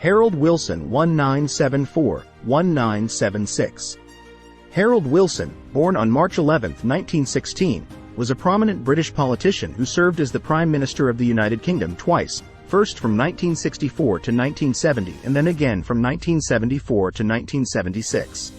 Harold Wilson 1974-1976. Harold Wilson, born on March 11, 1916, was a prominent British politician who served as the Prime Minister of the United Kingdom twice, first from 1964 to 1970 and then again from 1974 to 1976.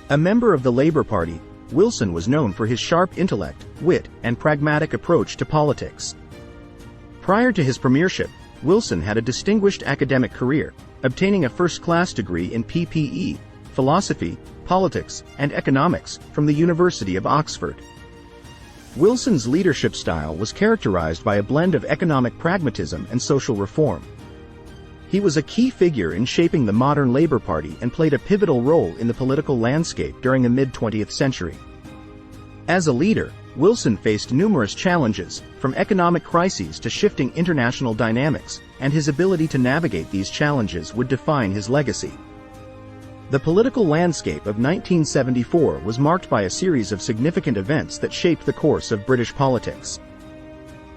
A member of the Labour Party, Wilson was known for his sharp intellect, wit, and pragmatic approach to politics. Prior to his premiership, Wilson had a distinguished academic career, obtaining a first-class degree in PPE, philosophy, politics, and economics from the University of Oxford. Wilson's leadership style was characterized by a blend of economic pragmatism and social reform. He was a key figure in shaping the modern Labour Party and played a pivotal role in the political landscape during the mid-20th century. As a leader, Wilson faced numerous challenges, from economic crises to shifting international dynamics, and his ability to navigate these challenges would define his legacy. The political landscape of 1974 was marked by a series of significant events that shaped the course of British politics.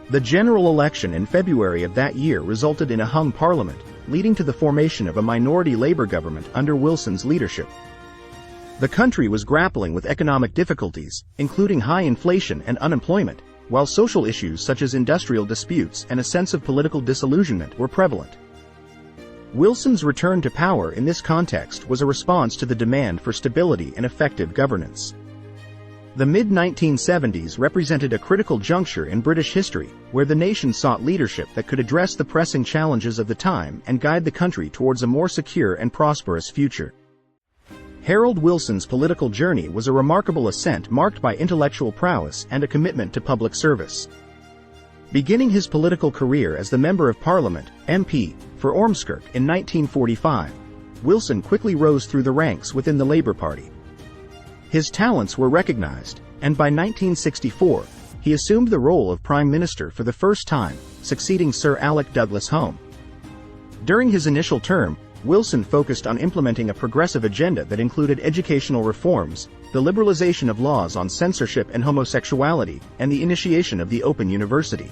The general election in February of that year resulted in a hung parliament, leading to the formation of a minority Labour government under Wilson's leadership. The country was grappling with economic difficulties, including high inflation and unemployment, while social issues such as industrial disputes and a sense of political disillusionment were prevalent. Wilson's return to power in this context was a response to the demand for stability and effective governance. The mid-1970s represented a critical juncture in British history, where the nation sought leadership that could address the pressing challenges of the time and guide the country towards a more secure and prosperous future. Harold Wilson's political journey was a remarkable ascent marked by intellectual prowess and a commitment to public service. Beginning his political career as the Member of Parliament, MP, for Ormskirk in 1945, Wilson quickly rose through the ranks within the Labour Party. His talents were recognized, and by 1964, he assumed the role of Prime Minister for the first time, succeeding Sir Alec Douglas-Home. During his initial term, Wilson focused on implementing a progressive agenda that included educational reforms, the liberalization of laws on censorship and homosexuality, and the initiation of the Open University.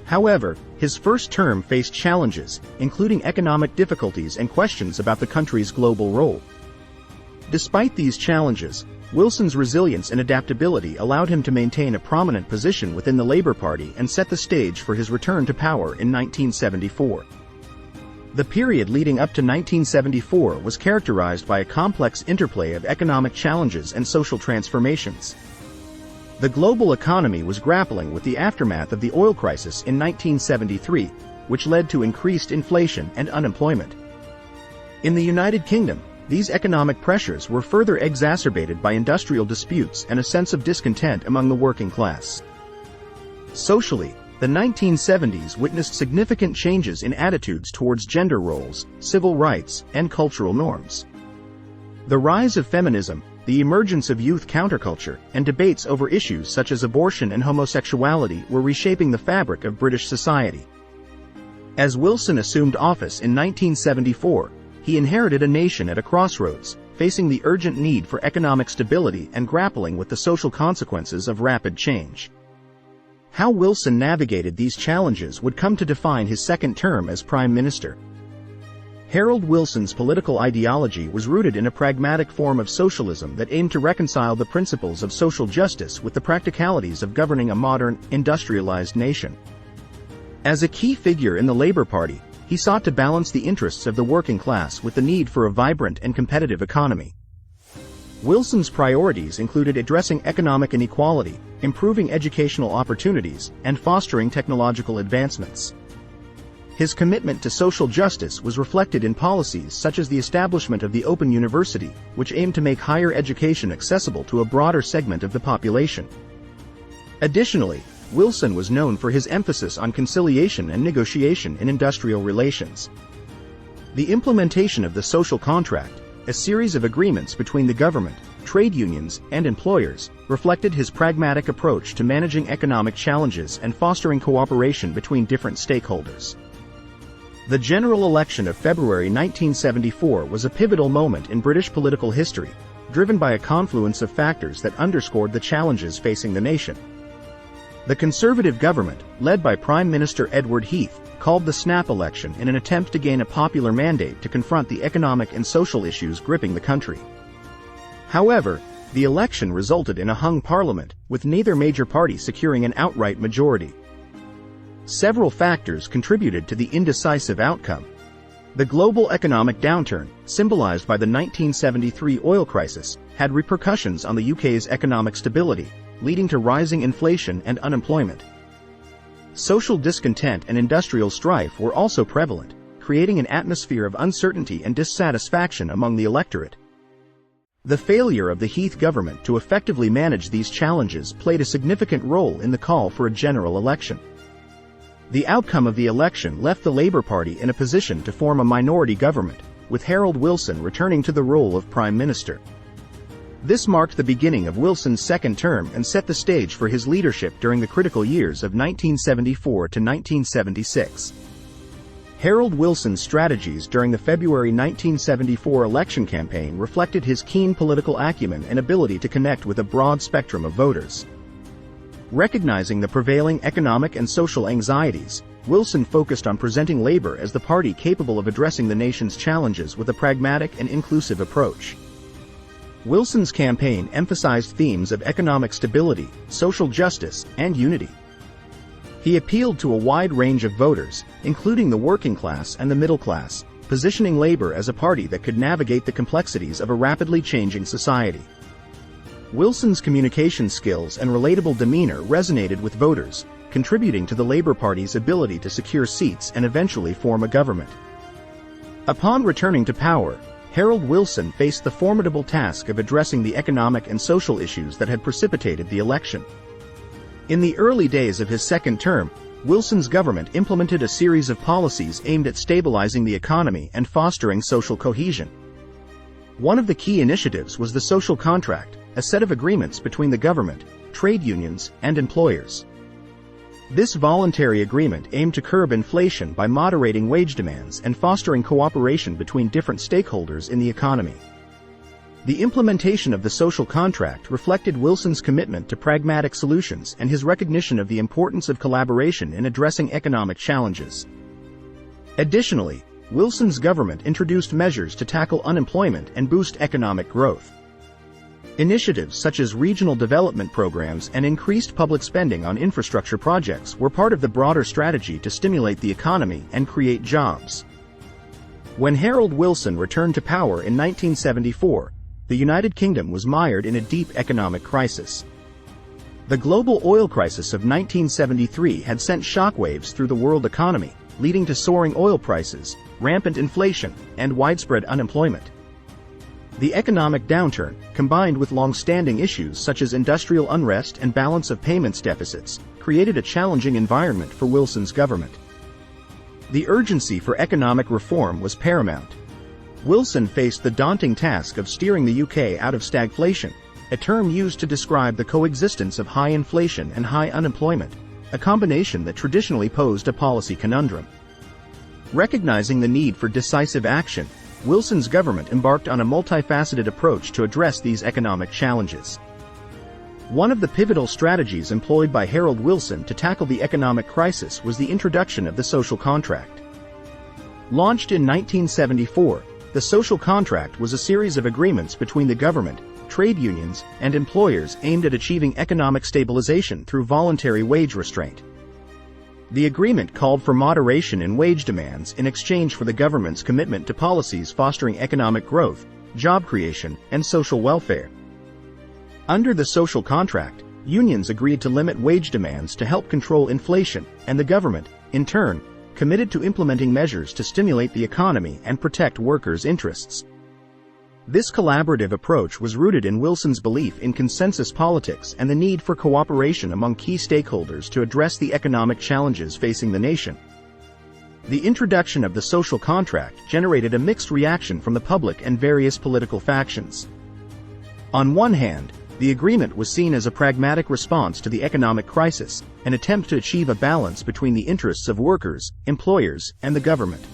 However, his first term faced challenges, including economic difficulties and questions about the country's global role. Despite these challenges, Wilson's resilience and adaptability allowed him to maintain a prominent position within the Labour Party and set the stage for his return to power in 1974. The period leading up to 1974 was characterized by a complex interplay of economic challenges and social transformations. The global economy was grappling with the aftermath of the oil crisis in 1973, which led to increased inflation and unemployment. In the United Kingdom, these economic pressures were further exacerbated by industrial disputes and a sense of discontent among the working class. Socially, the 1970s witnessed significant changes in attitudes towards gender roles, civil rights, and cultural norms. The rise of feminism, the emergence of youth counterculture, and debates over issues such as abortion and homosexuality were reshaping the fabric of British society. As Wilson assumed office in 1974, he inherited a nation at a crossroads, facing the urgent need for economic stability and grappling with the social consequences of rapid change. How Wilson navigated these challenges would come to define his second term as Prime Minister. Harold Wilson's political ideology was rooted in a pragmatic form of socialism that aimed to reconcile the principles of social justice with the practicalities of governing a modern, industrialized nation. As a key figure in the Labour Party, he sought to balance the interests of the working class with the need for a vibrant and competitive economy. Wilson's priorities included addressing economic inequality, improving educational opportunities, and fostering technological advancements. His commitment to social justice was reflected in policies such as the establishment of the Open University, which aimed to make higher education accessible to a broader segment of the population. Additionally, Wilson was known for his emphasis on conciliation and negotiation in industrial relations. The implementation of the social contract, a series of agreements between the government, trade unions, and employers, reflected his pragmatic approach to managing economic challenges and fostering cooperation between different stakeholders. The general election of February 1974 was a pivotal moment in British political history, driven by a confluence of factors that underscored the challenges facing the nation. The Conservative government, led by Prime Minister Edward Heath, called the snap election in an attempt to gain a popular mandate to confront the economic and social issues gripping the country. However, the election resulted in a hung parliament, with neither major party securing an outright majority. Several factors contributed to the indecisive outcome. The global economic downturn, symbolized by the 1973 oil crisis, had repercussions on the UK's economic stability, leading to rising inflation and unemployment. Social discontent and industrial strife were also prevalent, creating an atmosphere of uncertainty and dissatisfaction among the electorate. The failure of the Heath government to effectively manage these challenges played a significant role in the call for a general election. The outcome of the election left the Labour Party in a position to form a minority government, with Harold Wilson returning to the role of Prime Minister. This marked the beginning of Wilson's second term and set the stage for his leadership during the critical years of 1974 to 1976. Harold Wilson's strategies during the February 1974 election campaign reflected his keen political acumen and ability to connect with a broad spectrum of voters. Recognizing the prevailing economic and social anxieties, Wilson focused on presenting Labour as the party capable of addressing the nation's challenges with a pragmatic and inclusive approach. Wilson's campaign emphasized themes of economic stability, social justice, and unity. He appealed to a wide range of voters, including the working class and the middle class, positioning Labour as a party that could navigate the complexities of a rapidly changing society. Wilson's communication skills and relatable demeanor resonated with voters, contributing to the Labour Party's ability to secure seats and eventually form a government. Upon returning to power, Harold Wilson faced the formidable task of addressing the economic and social issues that had precipitated the election. In the early days of his second term, Wilson's government implemented a series of policies aimed at stabilizing the economy and fostering social cohesion. One of the key initiatives was the social contract, a set of agreements between the government, trade unions, and employers. This voluntary agreement aimed to curb inflation by moderating wage demands and fostering cooperation between different stakeholders in the economy. The implementation of the social contract reflected Wilson's commitment to pragmatic solutions and his recognition of the importance of collaboration in addressing economic challenges. Additionally, Wilson's government introduced measures to tackle unemployment and boost economic growth. Initiatives such as regional development programs and increased public spending on infrastructure projects were part of the broader strategy to stimulate the economy and create jobs. When Harold Wilson returned to power in 1974, the United Kingdom was mired in a deep economic crisis. The global oil crisis of 1973 had sent shockwaves through the world economy, leading to soaring oil prices, rampant inflation, and widespread unemployment. The economic downturn, combined with long-standing issues such as industrial unrest and balance of payments deficits, created a challenging environment for Wilson's government. The urgency for economic reform was paramount. Wilson faced the daunting task of steering the UK out of stagflation, a term used to describe the coexistence of high inflation and high unemployment, a combination that traditionally posed a policy conundrum. Recognizing the need for decisive action, Wilson's government embarked on a multifaceted approach to address these economic challenges. One of the pivotal strategies employed by Harold Wilson to tackle the economic crisis was the introduction of the social contract. Launched in 1974, the social contract was a series of agreements between the government, trade unions, and employers aimed at achieving economic stabilization through voluntary wage restraint. The agreement called for moderation in wage demands in exchange for the government's commitment to policies fostering economic growth, job creation, and social welfare. Under the social contract, unions agreed to limit wage demands to help control inflation, and the government, in turn, committed to implementing measures to stimulate the economy and protect workers' interests. This collaborative approach was rooted in Wilson's belief in consensus politics and the need for cooperation among key stakeholders to address the economic challenges facing the nation. The introduction of the social contract generated a mixed reaction from the public and various political factions. On one hand, the agreement was seen as a pragmatic response to the economic crisis, an attempt to achieve a balance between the interests of workers, employers, and the government.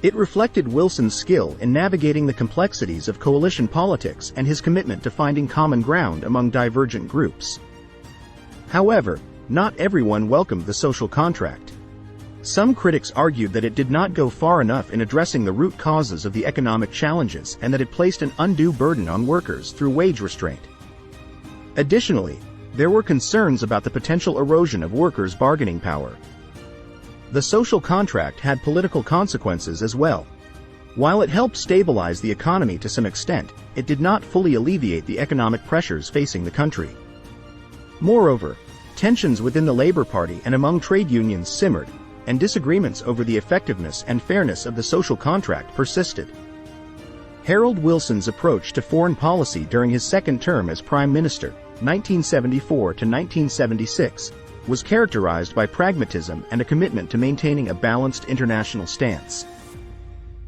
It reflected Wilson's skill in navigating the complexities of coalition politics and his commitment to finding common ground among divergent groups. However, not everyone welcomed the social contract. Some critics argued that it did not go far enough in addressing the root causes of the economic challenges and that it placed an undue burden on workers through wage restraint. Additionally, there were concerns about the potential erosion of workers' bargaining power. The social contract had political consequences as well. While it helped stabilize the economy to some extent, it did not fully alleviate the economic pressures facing the country. Moreover, tensions within the Labour Party and among trade unions simmered, and disagreements over the effectiveness and fairness of the social contract persisted. Harold Wilson's approach to foreign policy during his second term as Prime Minister, 1974 to 1976, was characterized by pragmatism and a commitment to maintaining a balanced international stance.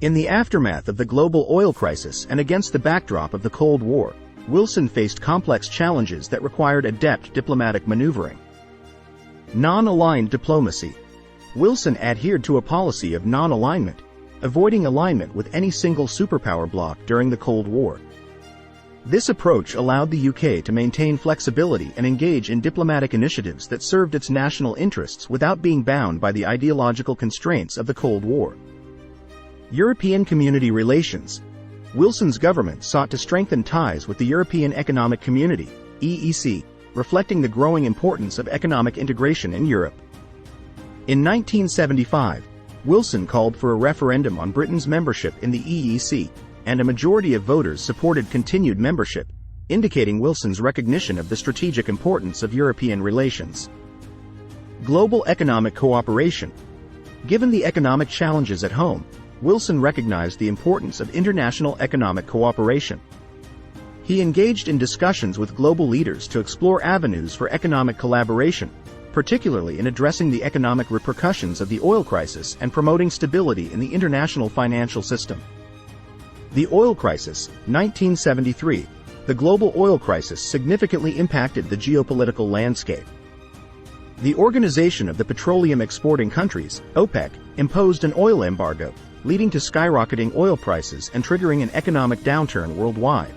In the aftermath of the global oil crisis and against the backdrop of the Cold War, Wilson faced complex challenges that required adept diplomatic maneuvering. Non-aligned diplomacy. Wilson adhered to a policy of non-alignment, avoiding alignment with any single superpower bloc during the Cold War. This approach allowed the UK to maintain flexibility and engage in diplomatic initiatives that served its national interests without being bound by the ideological constraints of the Cold War. European Community relations. Wilson's government sought to strengthen ties with the European Economic Community, EEC, reflecting the growing importance of economic integration in Europe. In 1975, Wilson called for a referendum on Britain's membership in the EEC, and a majority of voters supported continued membership, indicating Wilson's recognition of the strategic importance of European relations. Global economic cooperation. Given the economic challenges at home, Wilson recognized the importance of international economic cooperation. He engaged in discussions with global leaders to explore avenues for economic collaboration, particularly in addressing the economic repercussions of the oil crisis and promoting stability in the international financial system. The oil crisis, 1973. The global oil crisis significantly impacted the geopolitical landscape. The Organization of the Petroleum Exporting Countries, OPEC, imposed an oil embargo, leading to skyrocketing oil prices and triggering an economic downturn worldwide.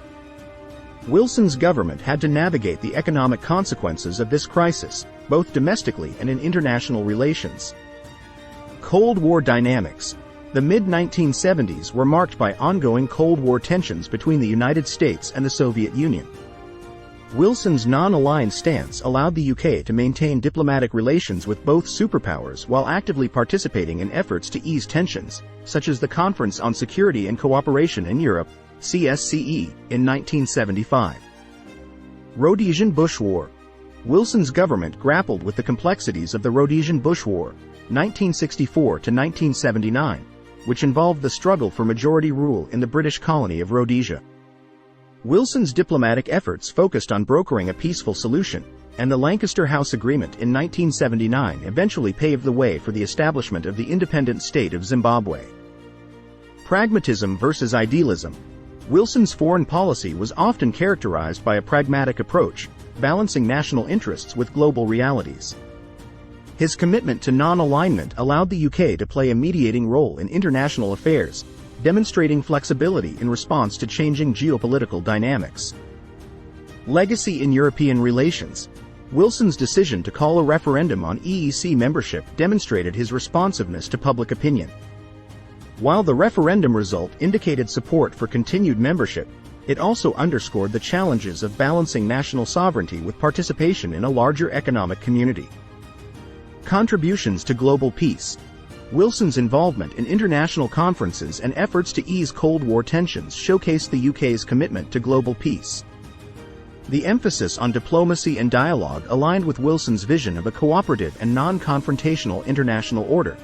Wilson's government had to navigate the economic consequences of this crisis, both domestically and in international relations. Cold War dynamics. The mid-1970s were marked by ongoing Cold War tensions between the United States and the Soviet Union. Wilson's non-aligned stance allowed the UK to maintain diplomatic relations with both superpowers while actively participating in efforts to ease tensions, such as the Conference on Security and Cooperation in Europe, CSCE, in 1975. Rhodesian Bush War. Wilson's government grappled with the complexities of the Rhodesian Bush War, 1964 to 1979, which involved the struggle for majority rule in the British colony of Rhodesia. Wilson's diplomatic efforts focused on brokering a peaceful solution, and the Lancaster House Agreement in 1979 eventually paved the way for the establishment of the independent state of Zimbabwe. Pragmatism versus idealism. Wilson's foreign policy was often characterized by a pragmatic approach, balancing national interests with global realities. His commitment to non-alignment allowed the UK to play a mediating role in international affairs, demonstrating flexibility in response to changing geopolitical dynamics. Legacy in European relations. Wilson's decision to call a referendum on EEC membership demonstrated his responsiveness to public opinion. While the referendum result indicated support for continued membership, it also underscored the challenges of balancing national sovereignty with participation in a larger economic community. Contributions to global peace. Wilson's involvement in international conferences and efforts to ease Cold War tensions showcased the UK's commitment to global peace. The emphasis on diplomacy and dialogue aligned with Wilson's vision of a cooperative and non-confrontational international order.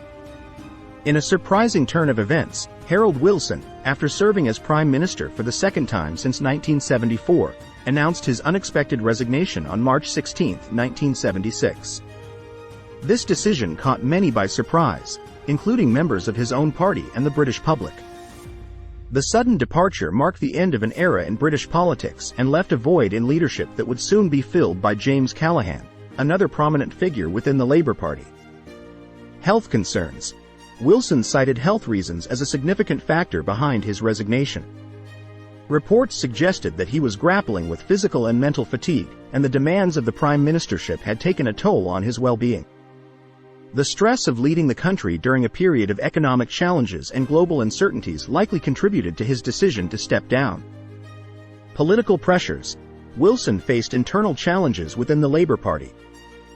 In a surprising turn of events, Harold Wilson, after serving as Prime Minister for the second time since 1974, announced his unexpected resignation on March 16, 1976. This decision caught many by surprise, including members of his own party and the British public. The sudden departure marked the end of an era in British politics and left a void in leadership that would soon be filled by James Callaghan, another prominent figure within the Labour Party. Health concerns. Wilson cited health reasons as a significant factor behind his resignation. Reports suggested that he was grappling with physical and mental fatigue, and the demands of the prime ministership had taken a toll on his well-being. The stress of leading the country during a period of economic challenges and global uncertainties likely contributed to his decision to step down. Political pressures. Wilson faced internal challenges within the Labour Party.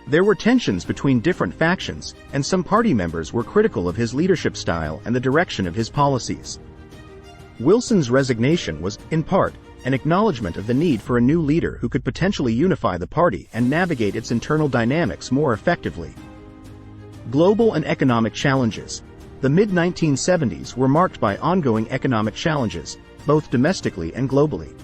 There were tensions between different factions, and some party members were critical of his leadership style and the direction of his policies. Wilson's resignation was, in part, an acknowledgement of the need for a new leader who could potentially unify the party and navigate its internal dynamics more effectively. Global and economic challenges. The mid-1970s were marked by ongoing economic challenges, both domestically and globally.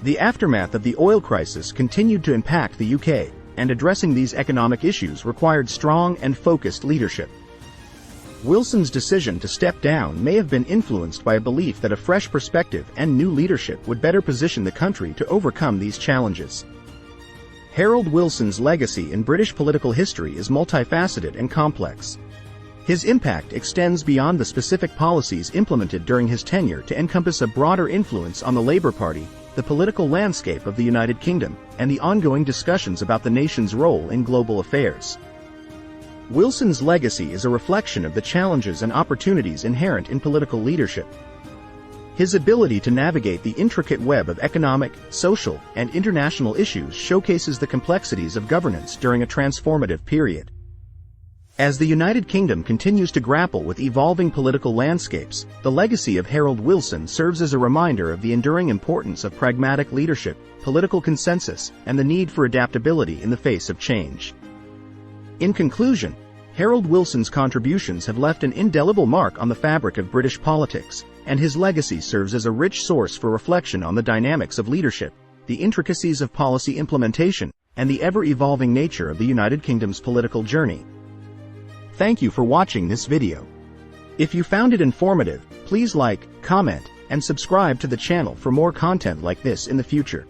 The aftermath of the oil crisis continued to impact the UK, and addressing these economic issues required strong and focused leadership. Wilson's decision to step down may have been influenced by a belief that a fresh perspective and new leadership would better position the country to overcome these challenges. Harold Wilson's legacy in British political history is multifaceted and complex. His impact extends beyond the specific policies implemented during his tenure to encompass a broader influence on the Labour Party, the political landscape of the United Kingdom, and the ongoing discussions about the nation's role in global affairs. Wilson's legacy is a reflection of the challenges and opportunities inherent in political leadership. His ability to navigate the intricate web of economic, social, and international issues showcases the complexities of governance during a transformative period. As the United Kingdom continues to grapple with evolving political landscapes, the legacy of Harold Wilson serves as a reminder of the enduring importance of pragmatic leadership, political consensus, and the need for adaptability in the face of change. In conclusion, Harold Wilson's contributions have left an indelible mark on the fabric of British politics, and his legacy serves as a rich source for reflection on the dynamics of leadership, the intricacies of policy implementation, and the ever-evolving nature of the United Kingdom's political journey. Thank you for watching this video. If you found it informative, please like, comment, and subscribe to the channel for more content like this in the future.